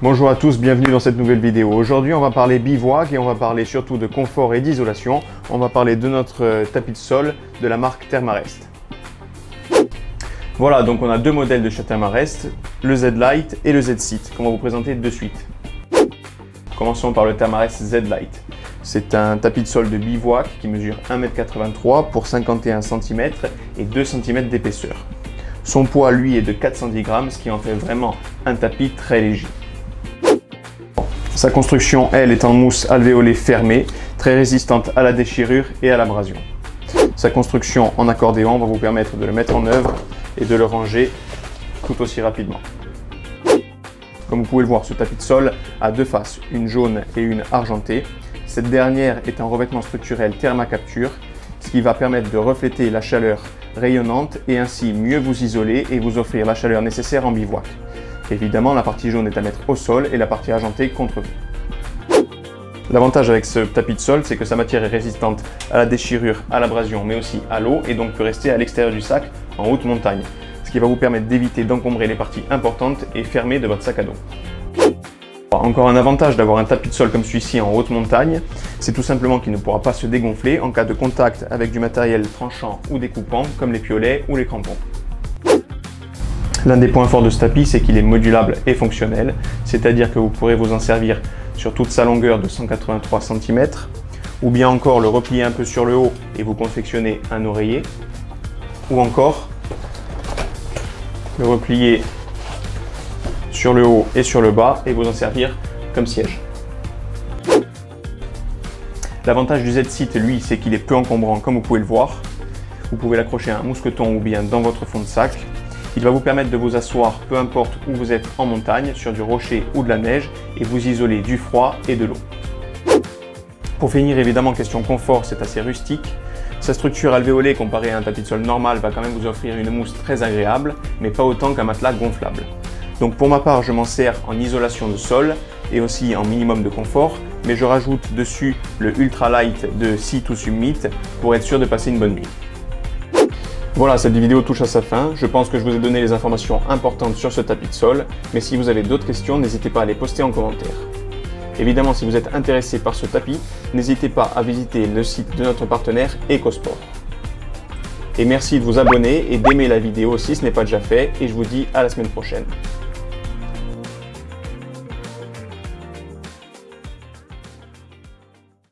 Bonjour à tous, bienvenue dans cette nouvelle vidéo. Aujourd'hui on va parler bivouac et on va parler surtout de confort et d'isolation. On va parler de notre tapis de sol de la marque Thermarest. Voilà, donc on a deux modèles de chez Thermarest, le Z-Lite et le Z-Sit, qu'on va vous présenter de suite. Commençons par le Thermarest Z-Lite. C'est un tapis de sol de bivouac qui mesure 1,83 m pour 51 cm et 2 cm d'épaisseur. Son poids, lui, est de 410 grammes, ce qui en fait vraiment un tapis très léger. Sa construction, elle, est en mousse alvéolée fermée, très résistante à la déchirure et à l'abrasion. Sa construction en accordéon va vous permettre de le mettre en œuvre et de le ranger tout aussi rapidement. Comme vous pouvez le voir, ce tapis de sol a deux faces, une jaune et une argentée. Cette dernière est un revêtement structurel Thermacapture, ce qui va permettre de refléter la chaleur rayonnante et ainsi mieux vous isoler et vous offrir la chaleur nécessaire en bivouac. Évidemment, la partie jaune est à mettre au sol et la partie argentée contre vous. L'avantage avec ce tapis de sol, c'est que sa matière est résistante à la déchirure, à l'abrasion, mais aussi à l'eau et donc peut rester à l'extérieur du sac en haute montagne, ce qui va vous permettre d'éviter d'encombrer les parties importantes et fermées de votre sac à dos. Encore un avantage d'avoir un tapis de sol comme celui-ci en haute montagne, c'est tout simplement qu'il ne pourra pas se dégonfler en cas de contact avec du matériel tranchant ou découpant comme les piolets ou les crampons. L'un des points forts de ce tapis, c'est qu'il est modulable et fonctionnel, c'est-à-dire que vous pourrez vous en servir sur toute sa longueur de 183 cm, ou bien encore le replier un peu sur le haut et vous confectionner un oreiller, ou encore le replier sur le haut et sur le bas et vous en servir comme siège. L'avantage du Z-Sit, lui, c'est qu'il est peu encombrant comme vous pouvez le voir. Vous pouvez l'accrocher à un mousqueton ou bien dans votre fond de sac. Il va vous permettre de vous asseoir, peu importe où vous êtes en montagne, sur du rocher ou de la neige et vous isoler du froid et de l'eau. Pour finir, évidemment, question confort, c'est assez rustique. Sa structure alvéolée comparée à un tapis de sol normal va quand même vous offrir une mousse très agréable, mais pas autant qu'un matelas gonflable. Donc pour ma part, je m'en sers en isolation de sol et aussi en minimum de confort, mais je rajoute dessus le Ultra Light de Sea to Summit pour être sûr de passer une bonne nuit. Voilà, cette vidéo touche à sa fin. Je pense que je vous ai donné les informations importantes sur ce tapis de sol, mais si vous avez d'autres questions, n'hésitez pas à les poster en commentaire. Évidemment, si vous êtes intéressé par ce tapis, n'hésitez pas à visiter le site de notre partenaire EcoSport. Et merci de vous abonner et d'aimer la vidéo si ce n'est pas déjà fait, et je vous dis à la semaine prochaine.